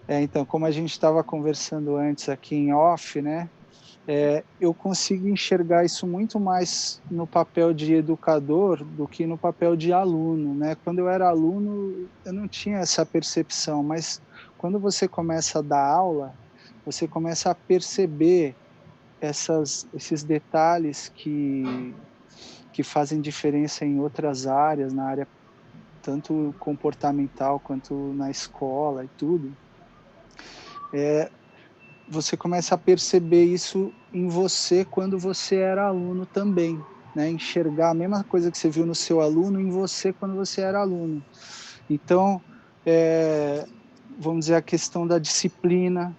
Então, como a gente estava conversando antes aqui em off, né? Eu consigo enxergar isso muito mais no papel de educador do que no papel de aluno, né? Quando eu era aluno, eu não tinha essa percepção, mas quando você começa a dar aula, você começa a perceber esses detalhes que fazem diferença em outras áreas, na área tanto comportamental quanto na escola e tudo. Você começa a perceber isso em você quando você era aluno também, né? Enxergar a mesma coisa que você viu no seu aluno em você quando você era aluno. Então, é, vamos dizer, a questão da disciplina,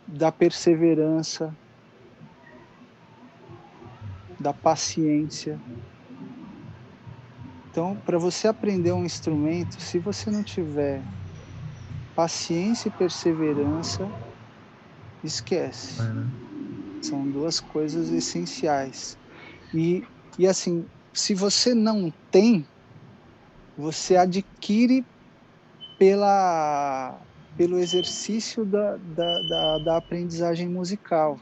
da perseverança, da paciência. Então, para você aprender um instrumento, se você não tiver paciência e perseverança, esquece. É, né? São duas coisas essenciais. E, e assim, se você não tem, você adquire pelo exercício da aprendizagem musical.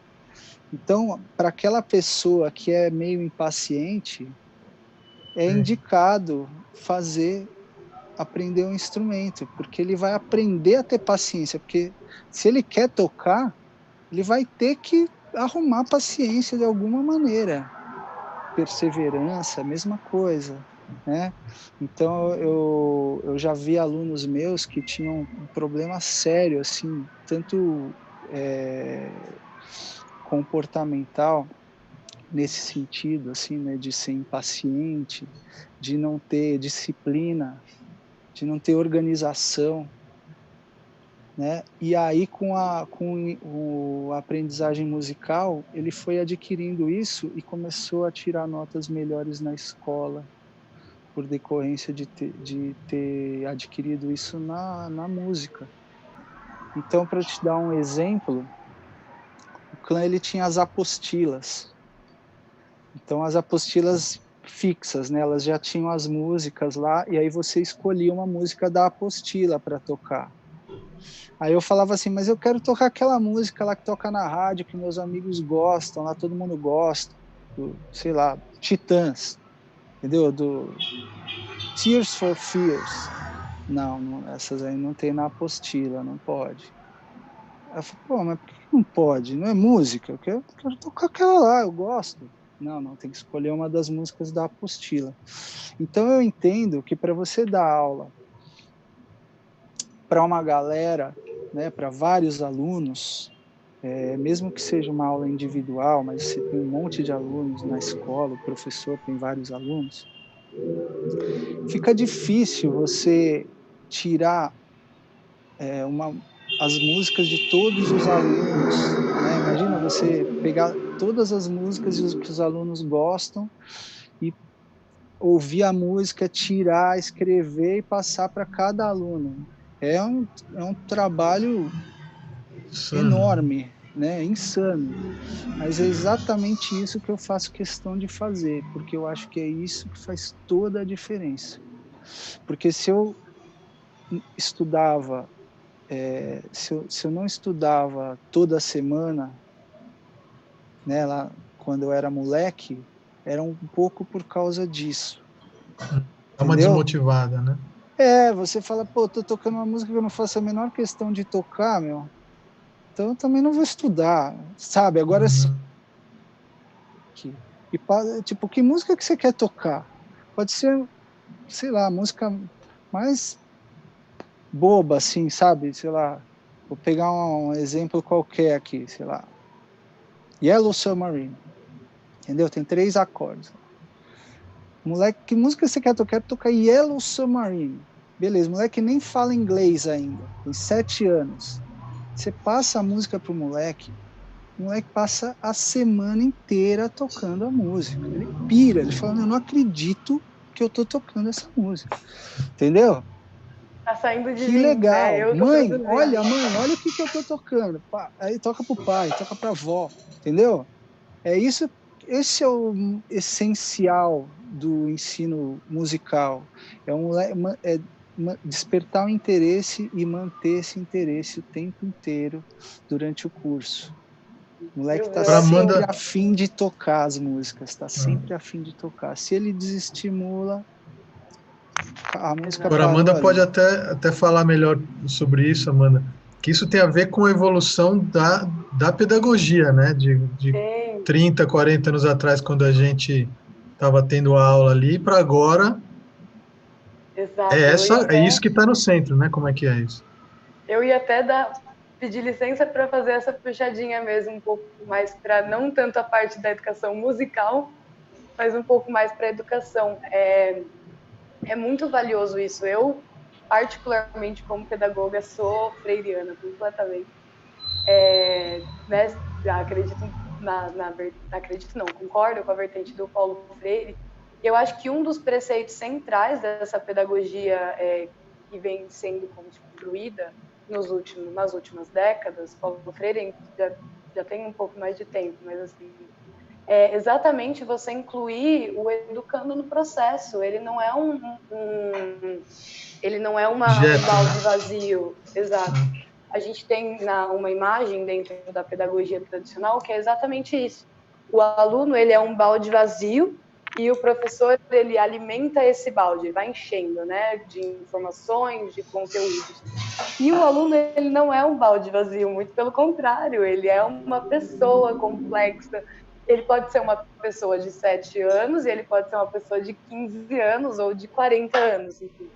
Então, para aquela pessoa que é meio impaciente, é É, indicado aprender um instrumento, porque ele vai aprender a ter paciência, porque se ele quer tocar, ele vai ter que arrumar paciência de alguma maneira. Perseverança, mesma coisa, né? Então eu já vi alunos meus que tinham um problema sério, assim, tanto comportamental nesse sentido, assim, né, de ser impaciente, de não ter disciplina, de não ter organização, né? E aí com a aprendizagem musical, ele foi adquirindo isso e começou a tirar notas melhores na escola, por decorrência de ter adquirido isso na música. Então, para te dar um exemplo, o clã ele tinha as apostilas. Então, as apostilas fixas, né? Elas já tinham as músicas lá, e aí você escolhia uma música da apostila para tocar. Aí eu falava assim, mas eu quero tocar aquela música lá que toca na rádio, que meus amigos gostam, lá todo mundo gosta, sei lá, Titãs, entendeu? Do Tears for Fears. Não, essas aí não tem na apostila, não pode. Aí eu falei, pô, mas por que não pode? Não é música? Eu quero tocar aquela lá, eu gosto. Não, não, tem que escolher uma das músicas da apostila. Então eu entendo que para você dar aula para uma galera, né, para vários alunos, mesmo que seja uma aula individual, mas você tem um monte de alunos na escola, o professor tem vários alunos, fica difícil você tirar uma, as músicas de todos os alunos, né? Imagina você pegar todas as músicas que os alunos gostam e ouvir a música, tirar, escrever e passar para cada aluno. É um trabalho insano, né? enorme, né? Insano. Mas é exatamente isso que eu faço questão de fazer, porque eu acho que é isso que faz toda a diferença. Porque se eu estudava se eu não estudava toda semana, né, lá quando eu era moleque, era um pouco por causa disso, Dá uma entendeu? desmotivada, né? Você fala, pô, tô tocando uma música que eu não faço a menor questão de tocar, meu, então eu também não vou estudar, sabe? Agora sim, Uhum. tipo, que música que você quer tocar? Pode ser, sei lá, música mais boba, assim, sabe? Sei lá, vou pegar um exemplo qualquer aqui, sei lá, Yellow Submarine, entendeu? Tem 3 acordes. Moleque, que música você quer tocar? Eu quero tocar Yellow Submarine. Beleza, moleque nem fala inglês ainda, tem 7 anos. Você passa a música pro moleque, o moleque passa a semana inteira tocando a música. Ele pira, ele fala, eu não acredito que eu tô tocando essa música. Entendeu? Tá saindo de Que mim, né? legal. Eu tô produzindo. Mãe, olha o que eu tô tocando. Pá, aí toca pro pai, toca pra avó, entendeu? É isso, esse é o essencial do ensino musical. É despertar o interesse e manter esse interesse o tempo inteiro durante o curso. O moleque está sempre a fim de tocar as músicas, está sempre a fim de tocar. Se ele desestimula, a música Agora, parou Amanda ali. pode até falar melhor sobre isso, Amanda, que isso tem a ver com a evolução da pedagogia, né? De 30, 40 anos atrás, quando a gente estava tendo a aula ali, para agora. Exato. É isso que está no centro, né? Como é que é isso? Eu ia até pedir licença para fazer essa puxadinha mesmo, um pouco mais para não tanto a parte da educação musical, mas um pouco mais para a educação. É muito valioso isso. Eu, particularmente como pedagoga, sou freiriana completamente. Né, acredito não, concordo com a vertente do Paulo Freire. Eu acho que um dos preceitos centrais dessa pedagogia que vem sendo construída nas últimas décadas, Paulo Freire já tem um pouco mais de tempo, mas assim, é exatamente você incluir o educando no processo. Ele não é um balde vazio, exato. A gente tem uma imagem dentro da pedagogia tradicional que é exatamente isso. O aluno, ele é um balde vazio e o professor, ele alimenta esse balde, vai enchendo, né, de informações, de conteúdos. E o aluno, ele não é um balde vazio, muito pelo contrário, ele é uma pessoa complexa. Ele pode ser uma pessoa de 7 anos e ele pode ser uma pessoa de 15 anos ou de 40 anos, enfim.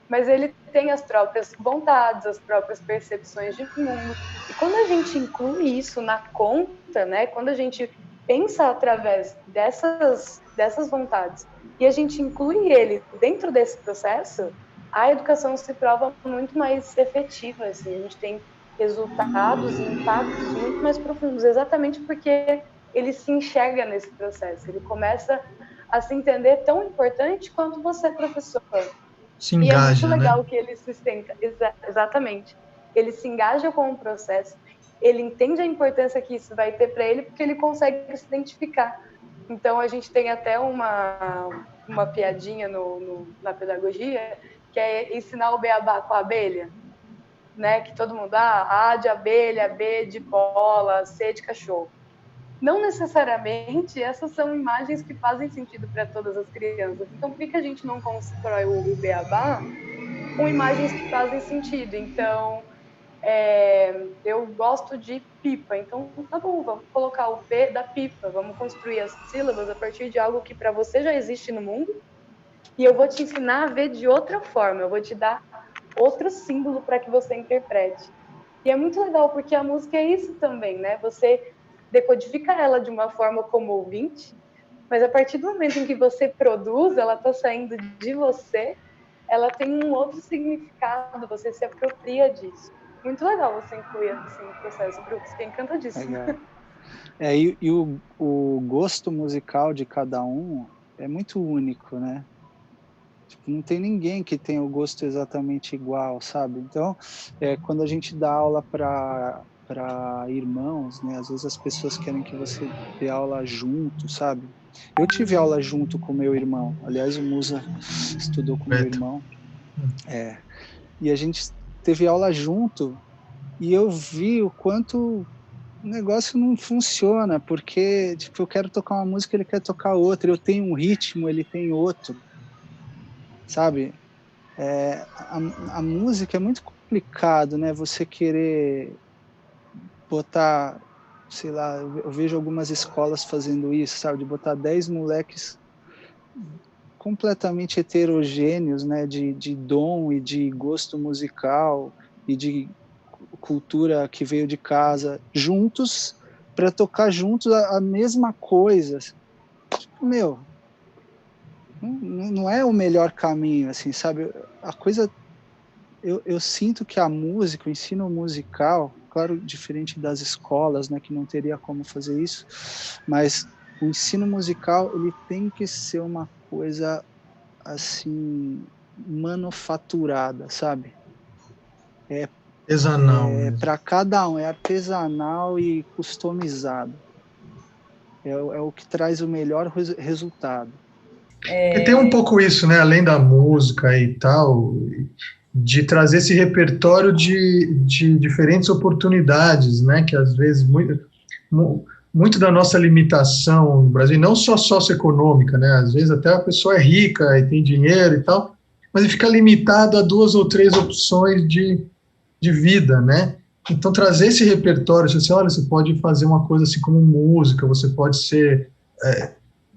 Mas ele tem as próprias vontades, as próprias percepções de mundo. E quando a gente inclui isso na conta, né, quando a gente pensa através dessas vontades e a gente inclui ele dentro desse processo, a educação se prova muito mais efetiva. Assim, a gente tem resultados e impactos muito mais profundos, exatamente porque ele se enxerga nesse processo. Ele começa a se entender tão importante quanto você, professor. Se engaja, e é muito legal, né? Que ele sustenta, exatamente. Ele se engaja com o processo, ele entende a importância que isso vai ter para ele, porque ele consegue se identificar. Então, a gente tem até uma piadinha na pedagogia, que é ensinar o beabá com a abelha, né? Que todo mundo, A de abelha, B de bola, C de cachorro. Não necessariamente essas são imagens que fazem sentido para todas as crianças. Então, por que a gente não constrói o beabá com imagens que fazem sentido? Então, eu gosto de pipa. Então, tá bom, vamos colocar o P da pipa. Vamos construir as sílabas a partir de algo que para você já existe no mundo. E eu vou te ensinar a ver de outra forma. Eu vou te dar outro símbolo para que você interprete. E é muito legal, porque a música é isso também, né? Você decodifica ela de uma forma como ouvinte, mas a partir do momento em que você produz, ela está saindo de você, ela tem um outro significado, você se apropria disso. Muito legal você incluir assim no processo, Brooks, fiquei encantadíssimo. Legal. E o gosto musical de cada um é muito único, né? Tipo, não tem ninguém que tenha o gosto exatamente igual, sabe? Então, quando a gente dá aula para irmãos, né? Às vezes as pessoas querem que você dê aula junto, sabe? Eu tive aula junto com meu irmão. Aliás, o Musa estudou com meu irmão. E a gente teve aula junto e eu vi o quanto o negócio não funciona, porque tipo, eu quero tocar uma música, ele quer tocar outra. Eu tenho um ritmo, ele tem outro, sabe? A música é muito complicado, né? Você querer botar, sei lá, eu vejo algumas escolas fazendo isso, sabe? De botar 10 moleques completamente heterogêneos, né? De dom e de gosto musical e de cultura que veio de casa, juntos, para tocar juntos a mesma coisa. Meu, não é o melhor caminho, assim, sabe? A coisa... Eu sinto que a música, o ensino musical, claro, diferente das escolas, né, que não teria como fazer isso, mas o ensino musical, ele tem que ser uma coisa, assim, manufaturada, sabe? Artesanal. Para cada um, é artesanal e customizado. É o que traz o melhor resultado. E tem um pouco isso, né? Além da música e tal, de trazer esse repertório de diferentes oportunidades, né? Que às vezes muito da nossa limitação no Brasil, não só socioeconômica, né? Às vezes até a pessoa é rica e tem dinheiro e tal, mas ele fica limitado a 2 ou 3 opções de vida, né? Então trazer esse repertório, você olha, você pode fazer uma coisa assim como música, você pode ser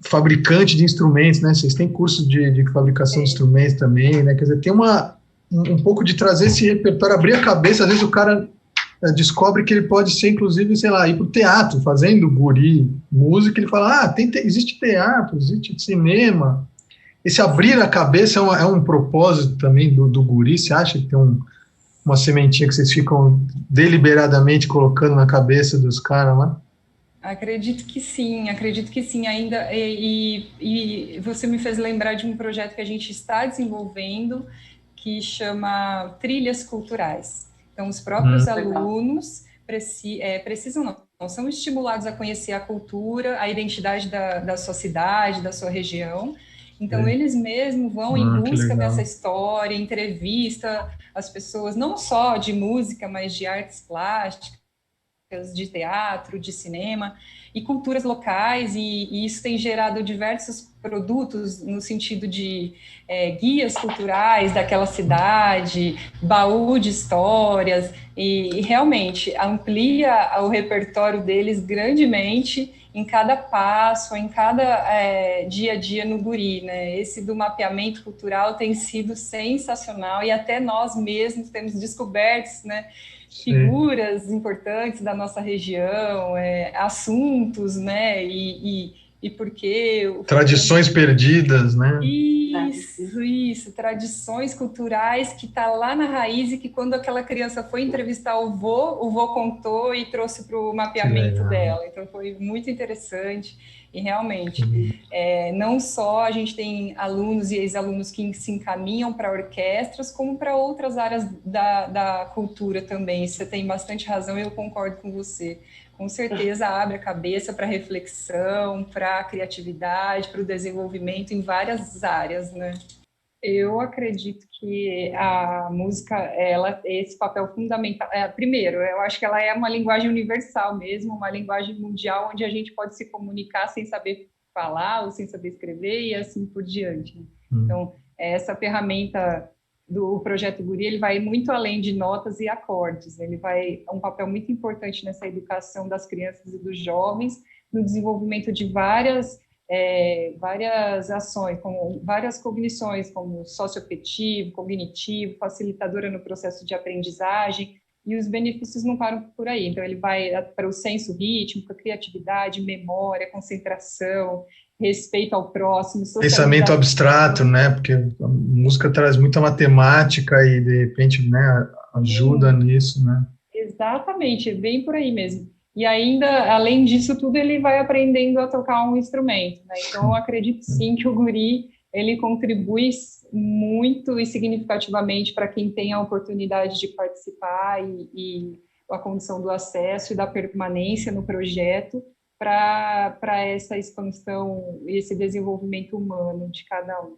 fabricante de instrumentos, né? Vocês têm curso de fabricação de instrumentos também, né? Quer dizer, tem um pouco de trazer esse repertório, abrir a cabeça. Às vezes o cara descobre que ele pode ser, inclusive, sei lá, ir para o teatro, fazendo guri, música, ele fala, existe teatro, existe cinema. Esse abrir a cabeça é um propósito também do guri. Você acha que tem uma sementinha que vocês ficam deliberadamente colocando na cabeça dos caras lá? Acredito que sim, ainda, e você me fez lembrar de um projeto que a gente está desenvolvendo, que chama Trilhas Culturais. Então, os próprios alunos precisam, não, são estimulados a conhecer a cultura, a identidade da sua cidade, da sua região. Então, eles mesmos vão em busca dessa história, entrevista as pessoas, não só de música, mas de artes plásticas, de teatro, de cinema e culturas locais, e isso tem gerado diversos produtos no sentido de guias culturais daquela cidade, baú de histórias, e realmente amplia o repertório deles grandemente em cada passo, em cada dia a dia no guri, né? Esse do mapeamento cultural tem sido sensacional, e até nós mesmos temos descoberto, né, figuras importantes da nossa região, assuntos, né, e por quê... Tradições perdidas, né? Isso, tradições culturais que tá lá na raiz, e que quando aquela criança foi entrevistar o vô contou e trouxe para o mapeamento dela. Então foi muito interessante, e realmente, não só a gente tem alunos e ex-alunos que se encaminham para orquestras, como para outras áreas da cultura também. Você tem bastante razão, e eu concordo com você. Com certeza abre a cabeça para reflexão, para a criatividade, para o desenvolvimento em várias áreas, né? Eu acredito que a música, ela tem esse papel fundamental. Primeiro, eu acho que ela é uma linguagem universal mesmo, uma linguagem mundial, onde a gente pode se comunicar sem saber falar ou sem saber escrever, e assim por diante. Então, essa ferramenta do Projeto Guri, ele vai muito além de notas e acordes, ele vai um papel muito importante nessa educação das crianças e dos jovens, no desenvolvimento de várias ações, como várias cognições, como socioafetivo, cognitivo, facilitadora no processo de aprendizagem, e os benefícios não param por aí. Então, ele vai para o senso rítmico, a criatividade, memória, concentração, respeito ao próximo, pensamento abstrato, né? Porque a música traz muita matemática e, de repente, né, ajuda nisso, né? Exatamente, bem por aí mesmo. E ainda, além disso tudo, ele vai aprendendo a tocar um instrumento, né? Então, eu acredito sim que o guri, ele contribui muito e significativamente para quem tem a oportunidade de participar, e a condição do acesso e da permanência no projeto, para essa expansão e esse desenvolvimento humano de cada um.